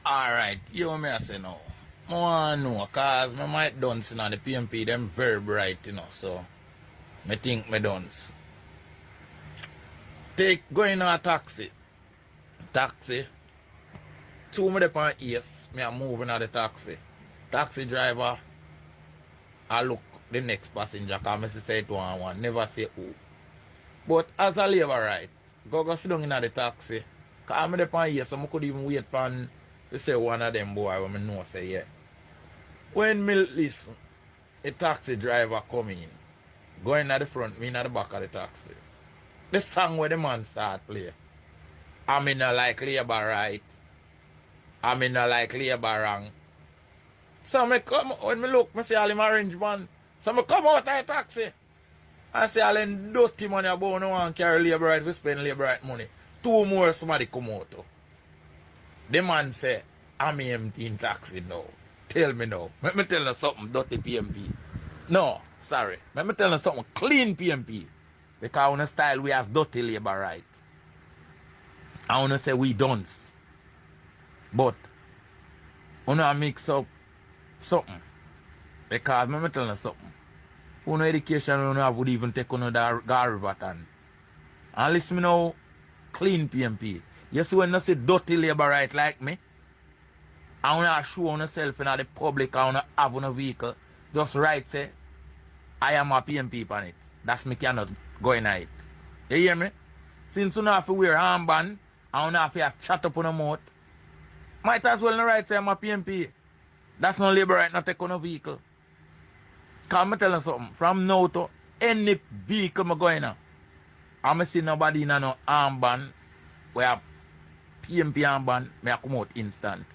Alright, you want me I say now. I want to know, cause I might done see now the PMP, them very bright, so I think me done. Going on a taxi. Taxi. Two me up on east, me are moving on the taxi. Taxi driver, I look the next passenger, cause I say it one, never say who. But as a labor right, go sit down in the taxi. Cause I'm up on east, so I could even wait for to say one of them boy when I know say yeah. When me listen, a taxi driver come in, going at the front, me in at the back of the taxi. The song where the man start play. I'm in a like labor right. I'm in a like labor wrong. So me come, when me look, me see all him orange man. So me come out of the taxi. And see all them dirty money about no one carry labor right, we spend labor right money. Two more somebody come out. The man say, I'm empty in taxi now. Tell me now. Let me tell you something dirty PMP. No, sorry. Let me tell you something clean PMP. Because on a style we has dirty labor right. I want to say we don't. But, I want to mix up something. Because let me tell you something. On education, you would even take on the Garvatan. And listen me now, clean PMP. You see when you say dirty labor right like me, I want to show on yourself in the public, I want to have on a vehicle, just right say, I am a PMP on it. That's me cannot go in it. You hear me? Since you don't have to wear armband, I don't have to chat up on the mouth. Might as well not right say I'm a PMP. That's not labor right, not take on a vehicle. Cause I tell you something, from now to any vehicle I go in, I see nobody in no armband, where PMP armband, I come out instant.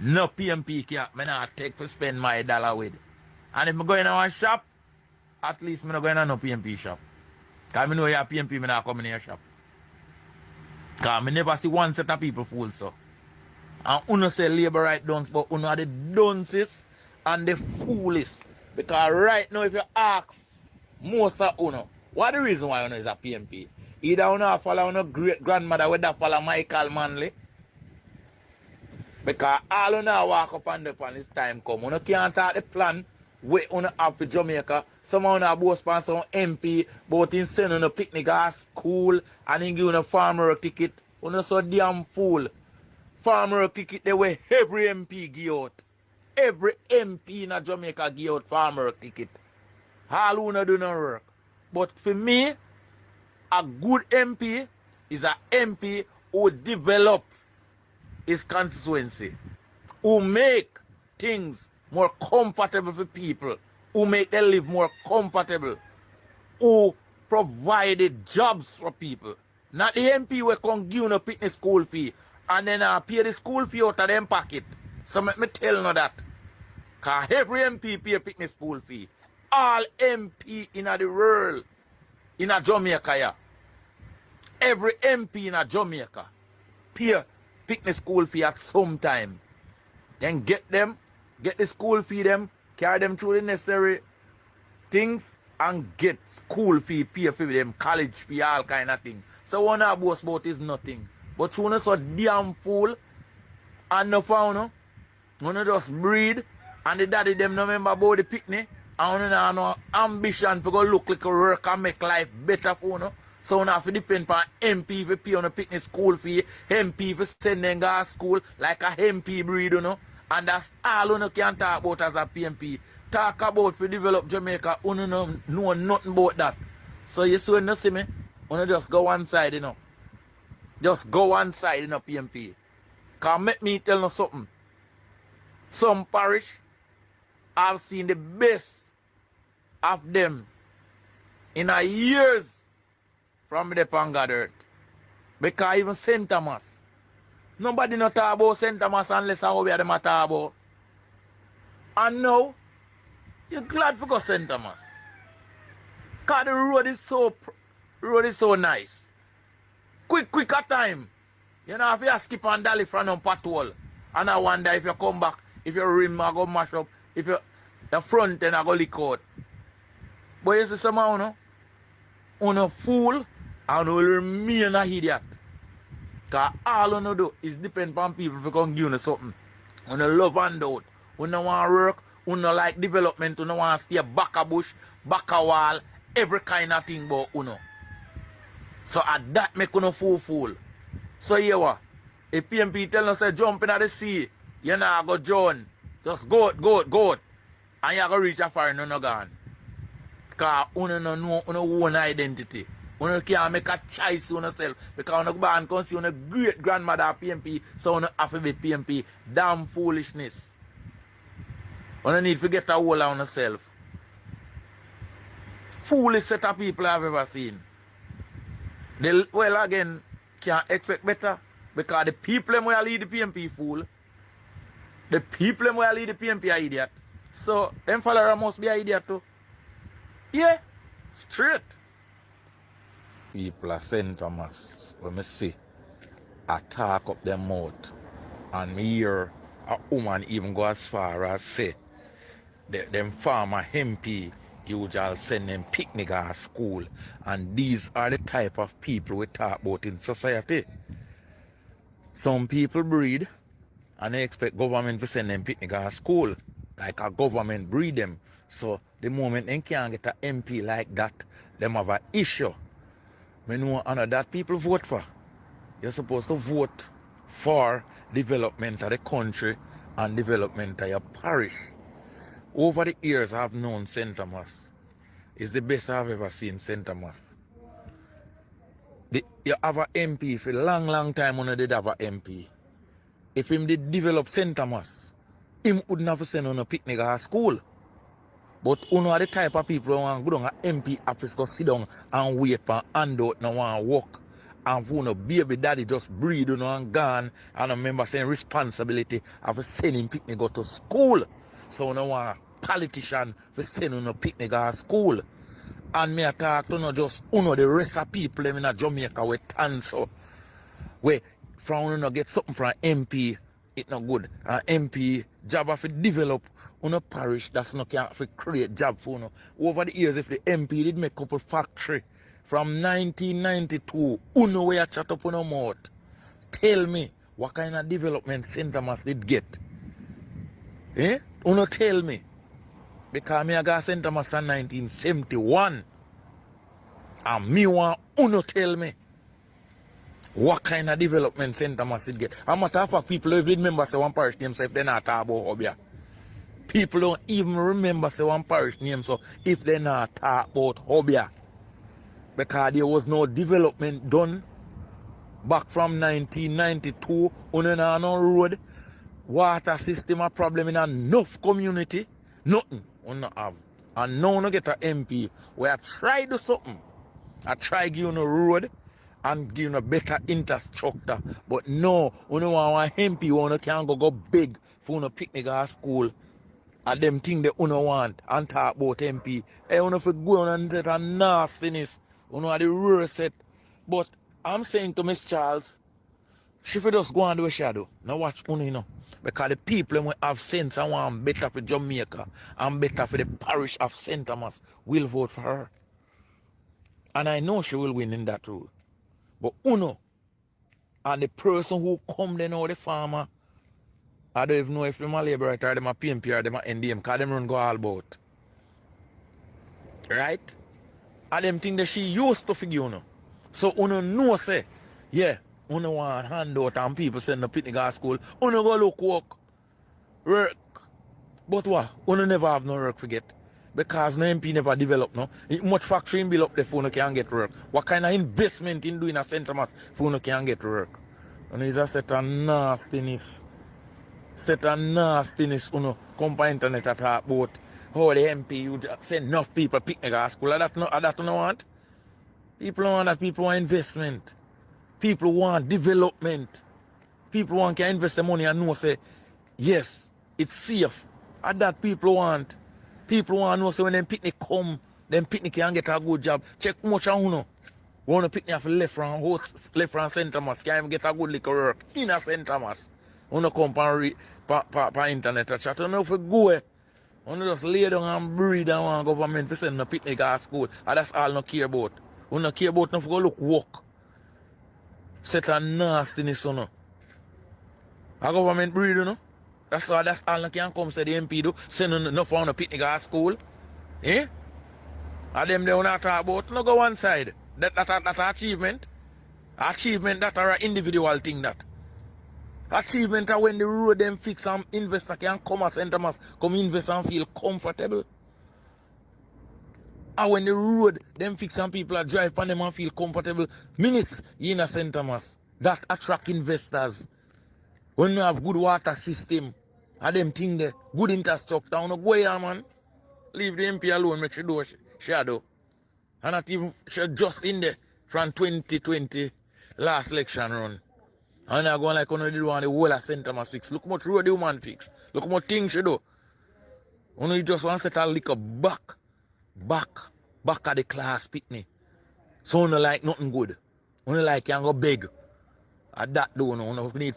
No PMP can't, I not take to spend my dollar with. And if I go in a shop, at least I not going to no PMP shop. Because I know you have PMP, I not come in your shop. Because I never see one set of people fool so. And uno say labor right dunce, but uno are the dunces and the foolish. Because right now if you ask most of uno, what the reason why uno is a PMP? Either uno follow uno great grandmother with that follow Michael Manley. Because all uno walk up and up and this time come. Uno can't start the plan where uno have for Jamaica. Some of uno both sponsor some MP, but in send uno picnic at school and in give uno farmer ticket. Uno so damn fool. Farmer ticket they way every MP give out. Every MP in Jamaica give out farmer ticket. All uno do no work. But for me, a good MP is an MP who develop his constituency, who make things more comfortable for people, who make them live more comfortable, who provided jobs for people. Not the MP who can give you a picnic school fee and then pay the school fee out of them pocket. So let me tell you that. Because every MP pay a picnic school fee. All MP in the world, in a Jamaica, yeah. Every MP in a Jamaica pay picnic school fee at some time. Then get the school fee them, carry them through the necessary things and get school fee pay for them, college fee, all kind of thing. So one I boast about is nothing. But you know so damn fool and no found no just breed and the daddy them no remember about the picnic and no no ambition to go look like a work and make life better for you. So you have to depend on MP to pay on a picnic school fee, MP to send them to school like a MP breed, And that's all you can talk about as a PMP. Talk about to develop Jamaica, you know nothing about that. So you see when you see me, you just go one side, Just go one side, PMP. Because make me tell you something. Some parish, I've seen the best of them in a years from the Panga Earth. Because even St. Thomas, nobody not talk about St. Thomas unless how we are them talk about. And now, you're glad for go St. Thomas. Because the road is so nice. Quicker time. You know, if you skip and dally from on patrol, and I wonder if you come back, if your rim I go mash up, if you the front end I go leak out. But you see somehow, uno fool and will remain a idiot. Because all you do is depend on people if you come give you something. You no love handout. You no want work. You no like development. You no want to stay back a bush, back a wall, every kind of thing about you know. So at that make you no fool. So here what? If PMP tell us say jump into the sea, you not go drown. Just go out. And you go reach a far and you no gone. Because you no know your own identity. You can't make a choice for yourself. Because you born can see your great grandmother PMP, so you have to be PMP. Damn foolishness. You need to get a hold on yourself. Foolish set of people I've ever seen. They, well, again, can't expect better. Because the people who lead the PMP fool. The people who lead the PMP are idiot. So, them followers must be an idiot too. Yeah, straight. People are St. Thomas, when me see, attack up their mouth. And me hear a woman even go as far as say, them farmer MP, usually send them picnic at school. And these are the type of people we talk about in society. Some people breed and they expect government to send them picnic at school. Like a government breed them. So the moment they can't get an MP like that, them have an issue. I know that people vote for. You're supposed to vote for development of the country and development of your parish. Over the years I've known St. Thomas. It's the best I've ever seen St. Thomas. You have an MP for a long time when you did have an MP. If him did develop St. Thomas, him wouldn't have sent on a picnic at school. But you know the type of people who want to go down to MP office, go sit down and wait for handout, no want to work. And who no baby daddy just breed, you know, and gone. And I remember saying responsibility of sending picnic go to school. So you know want a politician for sending a picnic at school. And me talk to no just the rest of people in Jamaica with so where from you get something from MP, it's not good. MP job of develop parish that's not can create job for you. Over the years, if the MP did make a couple factory from 1992, where chat up on mouth. Tell me what kind of development St. Thomas did get. Eh? Tell me. Because me I got St. Thomas in 1971. And me want tell me what kind of development St. Thomas did get. A matter of fact, people don't remember say one parish name, so if they're not talk about Hobia. People don't even remember say one parish name, so if they're not talk about Hobia. Because there was no development done back from 1992 on no road. Water system a problem in enough community. Nothing we not have. And now we get an MP where I try do something. I try give you a road and give you a better infrastructure. But no, we don't want an MP who can go big for a picnic at school. And them things they want and talk about MP. Hey, you if you go on and set a nastiness, you know the worst set. But I'm saying to Miss Charles, she should just go and do a shadow. Now watch you know. Because the people who have sense and want better for Jamaica and better for the parish of St. Thomas will vote for her. And I know she will win in that role. But Uno and the person who come there now, the farmer, I don't even know if them a labor or them a PMP or them a NDM, because them run go all about. Right? And them thing that she used to figure, So Uno know say, yeah, Uno want handout and people send the picnic at school. Uno go look work. But what? Uno never have no work to get. Because no MP never develop, no. Much factory in build up the phone can get work. What kind of investment in doing a St. Thomas phone can get work? And it's a set of nastiness. Come by internet at talk about how the MP you just send enough people picnic at school. That no want. People want that, people want investment. People want development. People want to invest the money and know say, yes, it's safe. And that people want. People want to know so when them picnic come, them picnic can get a good job. Check how much you know. Want to picnic for left from St. Thomas, can even get a good liquor work in a St. Thomas. Want to come on internet and chat. You know if you go, want to just lay down and breathe and want government to send a picnic at school. And that's all you care about. You don't care about enough to go look work. Set a nastiness on. A government breed, you know. That's all that can come say the MP do. Send enough on a picnic at school. Eh? And them they wanna talk about. No go one side. That achievement. Achievement that are an individual thing that. Achievement are when the road them fix and investor can come as St. Thomas, come invest and feel comfortable. And when the road them fix and people are drive on them and feel comfortable, minutes in a St. Thomas. That attract investors. When you have good water system, and them thing there, good infrastructure, no go here, man. Leave the MP alone, make she do shadow. And not even she just in there from 2020 last election run. And I go like when you do on the whole of St. Thomas fix. Look how much road the woman fix. Look how much things she do. When you just want to set a liquor back of the class picnic. So you like nothing good. Only like you can go beg. At that do you need